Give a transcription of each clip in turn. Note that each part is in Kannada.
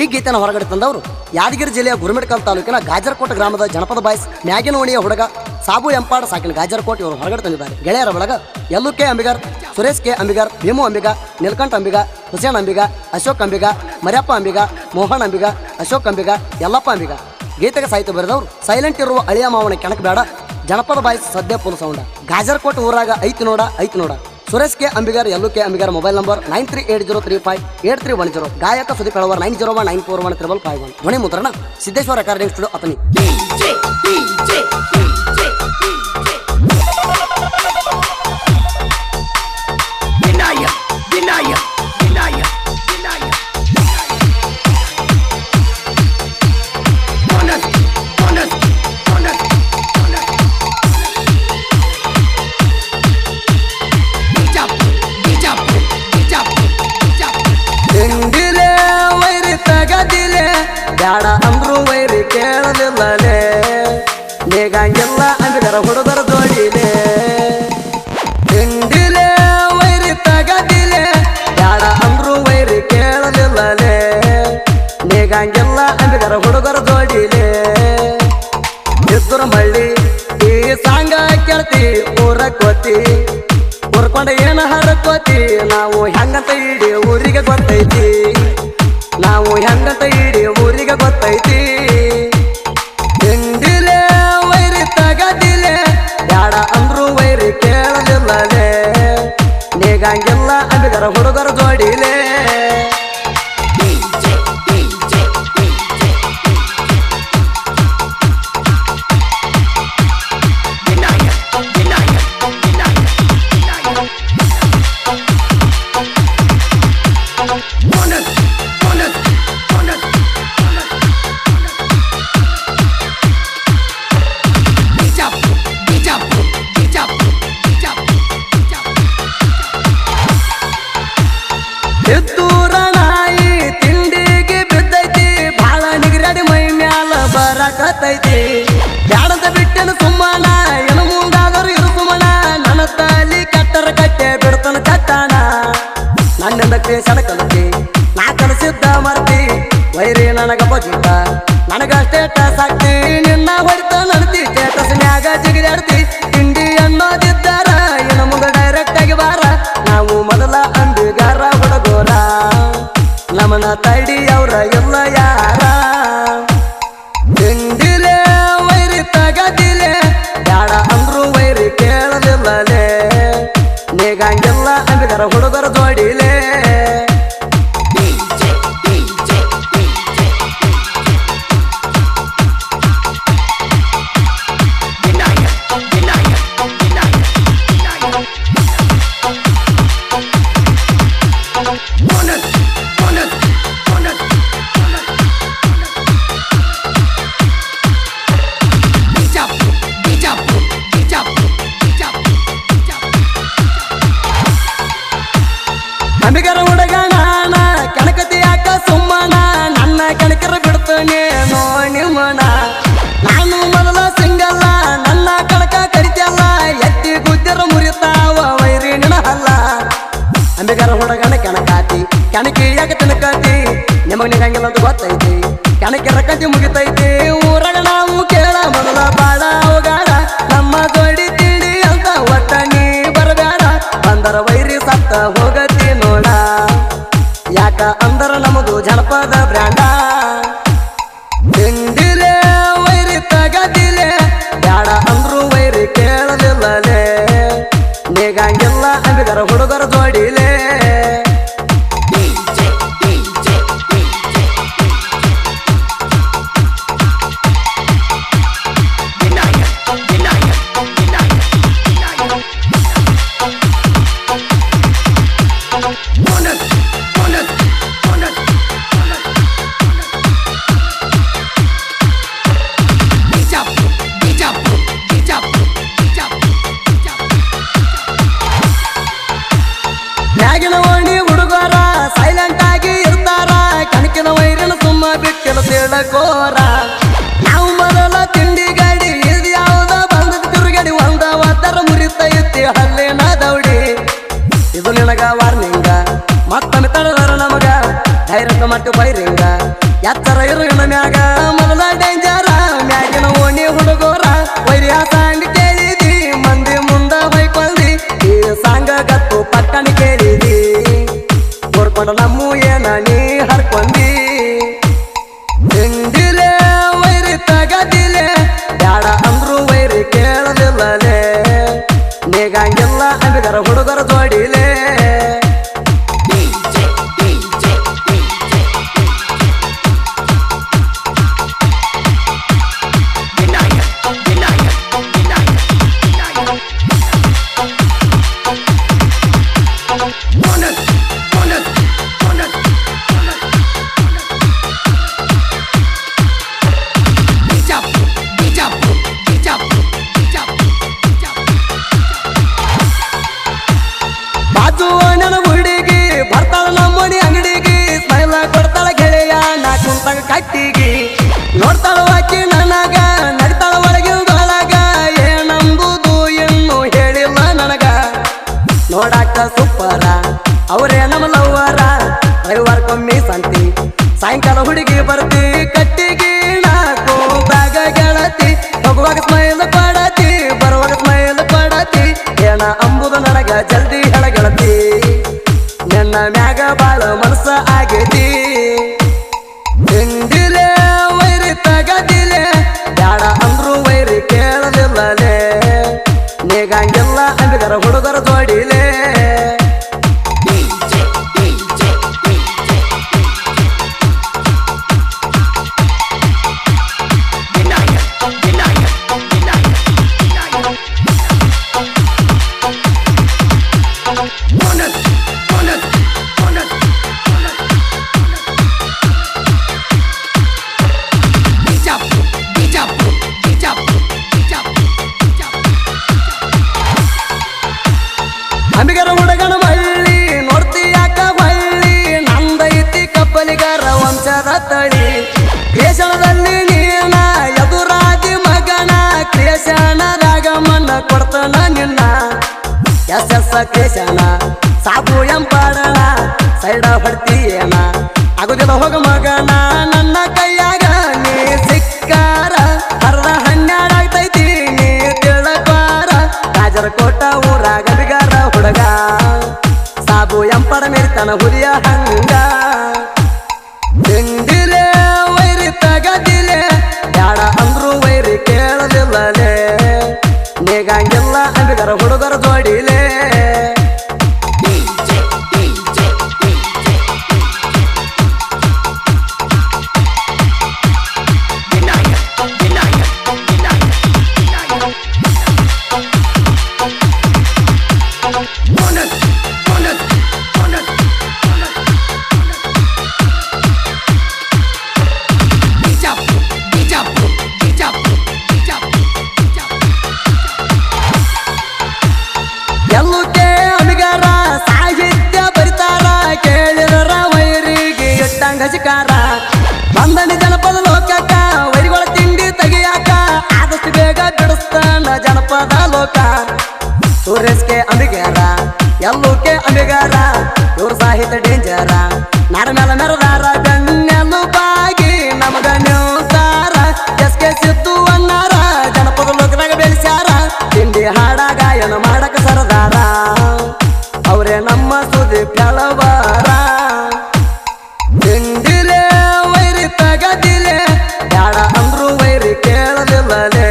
ಈ ಗೀತೆನ ಹೊರಗಡೆ ತಂದವರು ಯಾದಗಿರಿ ಜಿಲ್ಲೆಯ ಗುರುಮಿಟ್ಕಲ್ ತಾಲೂಕಿನ ಗಾಜರಕೋಟೆ ಗ್ರಾಮದ ಜನಪದ ಬಾಯ್ಸ್ ಮ್ಯಾಗಿನೋಣಿಯ ಹುಡುಗ ಸಾಬು ಎಂಪಾಡ್ ಸಾಕಿನ ಗಾಜರಕೋಟೆ ಇವರು ಹೊರಗಡೆ ತಂದಿದ್ದಾರೆ. ಗೆಳೆಯರ ಬಳಗ ಎಲ್ಲು ಕೆ ಅಂಬಿಗರ್, ಸುರೇಶ್ ಕೆ ಅಂಬಿಗರ್, ಭೀಮು ಅಂಬಿಗ, ನೀಲಕಂಠ ಅಂಬಿಗ, ಹುಸೇನ್ ಅಂಬಿಗ, ಅಶೋಕ್ ಅಂಬಿಗ, ಮರ್ಯಪ್ಪ ಅಂಬಿಗ, ಮೋಹನ್ ಅಂಬಿಗ, ಅಶೋಕ್ ಅಂಬಿಗ, ಯಲ್ಲಪ್ಪ ಅಂಬಿಗ. ಗೀತೆಗೆ ಸಾಹಿತ್ಯ ಬರೆದವರು ಸೈಲೆಂಟ್ ಇರುವ ಅಳಿಯ ಮಾವನ ಕೆಣಕ್ ಬೇಡ ಜನಪದ ಬಾಯ್ಸ್ ಸದ್ಯ ಫುಲ್ ಸೌಂಡ. ಗಾಜರಕೋಟೆ ಊರಾಗ ಐತಿ ನೋಡ. ಸುರೇಶ್ ಕೆ ಅಂಬಿಗರ್, ಎಲ್ಲು ಕೆ ಅಂಬಿಗರ್. Mobile number 9380358310. ಗಾಯಕ ಸುದೀಪ್ ಹೆಳವರ್ 9019413551. ಧ್ವನಿ ಮುದ್ರಣ ಸಿದ್ದೇಶ್ವರ ರೆಕಾರ್ಡಿಂಗ್ ಸ್ಟುಡಿಯೋ ಅತನಿ. ಬ್ಯಾಡ ಅಂದ್ರು ವೈರಿ ಕೇಳಲಿಲ್ಲಲೇ, ನೀಗಂಗಿಲ್ಲ ಅಂಬಿಗರ ಹುಡುಗರ ಜೋಡಿಲೆ. ಹಿಂಡಿಲೆ ವೈರಿ ತಗದಿಲೆ, ಬ್ಯಾಡ ಅಂದ್ರು ವೈರಿ ಕೇಳಲಿಲ್ಲಲೇ, ನೀಗಂಗಿಲ್ಲ ಅಂಬಿಗರ ಹುಡುಗರ ಜೋಡಿಲೆ. ಇದ್ದುರ ಮಳ್ಳಿ ಈ ಸಾಂಗ ಕೇಳ್ತಿ ಊರ ಕೋತಿ, ಊರ್ಕೊಂಡ ಏನ ಹರಕೋತಿ, ನಾವು ಹೆಂಗಂತ ಇಡೀ ಊರಿಗೆ ಗೊತ್ತೈತಿ, ನಾವು ಹೆಂಗಂತ ಇಡೀ ಊರಿಗೆ ಗೊತ್ತೈತಿ. ಹಿಂಡಿಲೆ ವೈರಿ ತಗದಿಲೆ, ಬ್ಯಾಡ ಅಂದ್ರು ವೈರಿ ಕೇಳಲಿಲ್ಲಲೇ, ನೀಗಂಗಿಲ್ಲ ಅಂಬಿಗರ ಹುಡುಗರ ಜೋಡಿಲೆ. ಎತ್ತೂರ ನಾಯಿ ತಿಂಡಿಗೆ ಬಿದ್ದೈತಿ, ಬಾಳ ನಿಗರಡಿ ಮೈ ಮ್ಯಾಲ ಬರಕತ್ತೈತಿ. ಬ್ಯಾಡಂತ ಬಿಟ್ಟೆನ ಸುಮ್ಮನ, ಏನು ಮುಂದಾದರೂ ಇರು ಸುಮನ, ನನ್ನ ತಾಲಿ ಕಟ್ಟರ ಕಟ್ಟೆ ಬಿಡ್ತನ ಚಟ್ಟಾನ. ನನ್ನಿಂದ ಕೇಸನ ಕಲತಿ ನಾ ಕಲಿಸಿದ್ದ ಮರ್ತಿ, ವೈರಿ ನನಗ ಬಜಿತ ನನಗಷ್ಟೇ ಸಾಕ್ತಿ, ನಿನ್ನ ಹೊಡಿತ ನಡ್ತಿ ಸ್ಟೇಟಸ್ನ್ಯಾಗ ಜಿಗಿದಾಡ್ತಿ. ತಿಂಡಿ ಅನ್ನೋದಿದ್ದಾರ ಇನ್ನು ಮುಂದೆ ಡೈರೆಕ್ಟ್ ಆಗಿ ಬಾರ, ನಾವು ಮೊದಲ ಅಂಬಿಗಾರ ಹುಡುಗೋರ, ನಮನ ತಡಿ ಅವ್ರ ಎಲ್ಲ ಯಾರ. ಹಿಂಡಿಲೆ ವೈರಿ ತಗದಿಲೆ, ಬ್ಯಾಡ ಅಂದ್ರು ವೈರಿ ಕೇಳಲಿಲ್ಲಲೇ, ನೀಗಂಗಿಲ್ಲ ಅಂಬಿಗರ ಹುಡುಗರ ಜೋಡಿಲೆ. ಅಂಬಿಗರ ಹುಡುಗ ನಾನ ಕೆಣಕತಿ ಯಾಕ ಸುಮ್ಮನ, ನನ್ನ ಕೆಣಕರ ಬಿಡ್ತಾನೆ ನಿಮ್ಮನ. ನಾನು ಮೊದಲ ಸಿಂಗಲ್ಲ, ನನ್ನ ಕಣಕ ಕರಿತಲ್ಲ, ಎತ್ತಿ ಗುದ್ದರ ಮುರಿತಾವ ವೈರಿ ನಿನಹಲ್ಲ. ಅಂಬಿಗರ ಹುಡುಗನ ಕೆಣಕಾತಿ ಕೆಣಕಿ ಯಾಕೆ ತಿನ್ಕತಿ, ನಿಮಗ್ ನಿಗಂಗಿಲ್ಲ ಅಂತ ಗೊತ್ತೈತಿ, ಕೆಣಕಿರ ಕತಿ ಮುಗಿತೈತಿ. ಊರಾಗ ನಾವು ಕೇಳ ಮೊದಲ ಬಾಳ ಹೋಗಾಡ, ನಮ್ಮ ಜೋಡಿ ತಿಳಿ ಅಂತ ಒಟ್ಟ ನೀ ಬರಬೇಡ, ಬಂದರ ವೈರಿ ಸತ್ತ ಹೋಗತಿ ನೋಡ, ಯಾಕ ಅಂದರ ನಮದು ಜನಪದ ಬ್ರ್ಯಾಂಡ. ಹಿಂಡಿಲೆ ವೈರಿ ತಗದಿಲೆ, ಬ್ಯಾಡ ಅಂದ್ರು ವೈರಿ ಕೇಳಲಿಲ್ಲಲೇ, ನೀಗಂಗಿಲ್ಲ ಅಂಬಿಗರ ಹುಡುಗರ ಜೋಡಿಲೆ. ಮ್ಯಾಗಿನ ಓಣಿ ಹುಡುಗರ ಸೈಲೆಂಟ್ ಆಗಿ ಇರ್ತಾರ, ಕಣಕಿನ ವೈರಿನ ಸುಮ್ಮ ಬಿಟ್ಟಿನ ತಿಳಕೋರ. ನಾವು ಮೊದಲ ತಿಂಡಿ ಗಾಡಿ ಇದು ಯಾವ್ದ ಬಂದ ತಿರುಗಡಿ, ಒಂದ ಒತ್ತರ ಮುರಿತೈತಿ ಹಲ್ಲಿನ ದೌಡಿ. ಇದು ನಿನಗ ವಾರ್ನಿಂಗ, ಮತ್ತೊಮ್ಮೆ ತಡದರ ನಮಗ ಧೈರ್ಯ ಹೆಂಗ ಮಾಡ್ತೀವಿ ಬೈರಿಂಗ ಎತ್ತರ ಇರು ಇನ್ನು ಮ್ಯಾಗ ಮೊದಲ ಡೇಂಜರ ಮ್ಯಾಗಿನ ಓಣಿ ಹುಡುಗೋರ ವೈರಿಯ ಸಾಂಗ್ ಕೇಳಿದಿ ಮಂದಿ ಮುಂದ ಬೈಕೊಳ್ದಿ ಈ ಸಾಂಗ ಗತ್ತು ಪಕ್ಕನ ಕೇಳಿದಿ ಕೋರ್ಕೊಂಡು ನಮ್ಮ ಏನ ನೀ ಹರ್ಕೊಂಡಿ ಹಿಂದಿಲೆ ವೈರಿ ತಗದಿಲೆ ಬ್ಯಾಡ ಅಂದ್ರು ವೈರಿ ಕೇಳಲಿಲ್ಲಲೇ ನೀಗಂಗಿಲ್ಲ ಅಂಬಿಗರ ಹುಡುಗರ ಜೋಡಿಲೆ ನನ್ನ ಹುಡುಗಿ ಬರ್ತಾಳ ನಮ್ಮನಿ ಅಂಗಡಿಗೆ ಸ್ಮೈಲ ಕೊಡ್ತಾಳ ಗೆಳೆಯ ನಾ ಕುಂತಾಗ ಕಟ್ಟಿಗಿ ನೋಡ್ತಾಳ ವಾಕಿ ನನಗ ನಡಿತಾಳ ಒಳಗಿಂದೊಳಗ ಏನಂಬುದು ಇನ್ನು ಹೇಳಿಲ್ಲ ನನಗ ನೋಡಾಕ ಸೂಪರ ಅವರೇ ನಮ್ಮ ಲವ್ವರ ರವಿವಾರಕ್ಕೊಮ್ಮೆ ಸಂತಿ ಸಾಯಂಕಾಲ ಹುಡುಗಿ ಬರ್ತಿ ಕಟ್ಟಿಗಿ ನಾ ಕೂತಾಗ ಗೆಳತಿ ಹೋಗುವಾಗ ಸ್ಮೈಲ್ ಕೊಡತಿ ಬರುವಾಗ ಸ್ಮೈಲ್ ಕೊಡತಿ ಏನ ಅಂಬುದು ನನಗ ಜಲ್ದಿ ಹೇಳಗೆಳತಿ ನನ್ನ ಮ್ಯಾಗ ಬಾಳ ಮನಸ್ಸ ಆಗೈತಿ ಹಿಂದಿಲೆ ವೈರಿ ತಗದಿಲೆ ಬ್ಯಾಡ ಅಂದ್ರು ವೈರಿ ಕೇಳಲಿಲ್ಲಲೇ ನೀಗಂಗಿಲ್ಲ ಅಂಬಿಗರ ಹುಡುಗರ ಜೋಡಿಲೆ ಅಂಬಿಗರ ಹುಡುಗನ ಮಳ್ಳಿ ನೋಡ್ತಿ ಯಾಕ ಬಳ್ಳಿ ನಂದೈತಿ ಕಪ್ಪಲಿಗರ ವಂಶದ ತಳಿ ಕ್ರೇಷಣದಲ್ಲಿ ನೀನ ಎದುರಾದಿ ಮಗನ ಕ್ರೇಷಣದಾಗ ಮಣ್ಣ ಕೊಡ್ತಾನ ನಿನ್ನ ಎಸ್ ಕ್ರೇಷಣ ಸಾಬು ಎಂಪಾಡಣ ಸೈಡ ಹೊಡ್ತೀಯೇನ ಆಗುದಿಲ್ಲ ಹೋಗ ಮಗನ ನನ್ನ ಕೈಯಾಗ ನೀ ಸಿಕ್ಕಾರ ಅರ್ಧ ಹನ್ನೆರಡಾಗ್ತೈತಿ ನೀ ತಿಳಕ್ವಾರ ರಾಜರ ಕೋಟ ಊರಾಗ ಅಂಬಿಗರ ಹುಡುಗ ಸಾಬು ಎಂಪಡ ಮೇರಿತನ ಹುಲಿಯ ಹಂಗ ಹಿಂದಿಲೆ ವೈರಿ ತಗದಿಲೆ ಬ್ಯಾಡ ಅಂದ್ರು ವೈರಿ ಕೇಳಲಿಲ್ಲಲೇ ನೀಗಂಗಿಲ್ಲ ಅಂಬಿಗರ ಹುಡುಗರ ಜೋಡಿಲೆ ಎಲ್ಲುಕೆ ಅಂಬಿಗರ ಸಾಹಿತ್ಯ ಬರಿತಾರ ಕೇಳಿದರ ವೈರಿಗೆ ಇಟ್ಟಂಗ ಹಸಿಕಾರ ಬಂದನಿ ಜನಪದ ಲೋಕಕ್ಕ ವೈರಿಗಳ ತಿಂಡಿ ತೆಗಿಯಾಕ ಆದಷ್ಟು ಬೇಗ ಬಿಡಿಸ್ತಾನ ಜನಪದ ಲೋಕ ಸುರೇಶ್ಗೆ ಅಂಬಿಗರ ಎಲ್ಲುಕೆ ಅಂಬಿಗರ ಇವ್ರ ಸಾಹಿತ್ಯ ಡೇಂಜರ ನಾರ ಮೇಲೆ ಮೆರದಾರ ಬೆನ್ನೆಲ್ಲು ಬಾಗಿ ನಮಗ ನ್ಯೂಸಾರ ಎಸ್ಕೆ ಸಿದ್ದು ಅನ್ನಾರ ಜನಪದ ಲೋಕದಾಗ ಬೆಳೆಸ್ಯಾರ ತಿಂಡಿ ಹಾಡ ಗಾಯನ ಮಾಡಕ ಸರದಾರ ಅವರೇ ನಮ್ಮ ಸುದ್ದಿ ಕೆಲವರ ಹಿಂದಿಲೆ ವೈರಿ ತಗದಿಲೆ ಬ್ಯಾಡ ಅಂದ್ರು ವೈರಿ ಕೇಳಲಿಲ್ಲಲೇ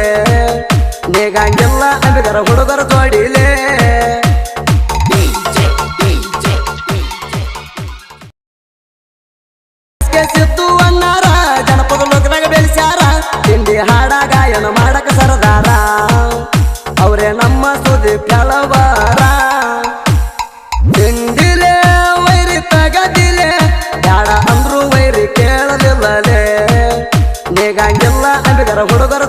ನೀಗಂಗಿಲ್ಲ ಅಂಬಿಗರ ಹುಡುಗರ ಜೋಡಿಲೆ ಸಿದ್ದು ಅನ್ನಾರ ಜನಪದ ಲೋಕದಾಗ ಬೆಳೆಸ್ಯಾರ ತಿಂಡಿ ಹಾಡ ಗಾಯನ ಮಾಡಕ ಸರದಾರ ಅವರೇ ನಮ್ಮ ಸುದ್ದಿ ಕೆಲವರ ಹಿಂದಿಲೆ ವೈರಿ ತಗದಿಲೆ ಬ್ಯಾಡ ಅಂದ್ರು ವೈರಿ ಕೇಳಲಿಲ್ಲಲೇ ನೀಗಂಗಿಲ್ಲ ಅಂಬಿಗರ ಹುಡುಗರ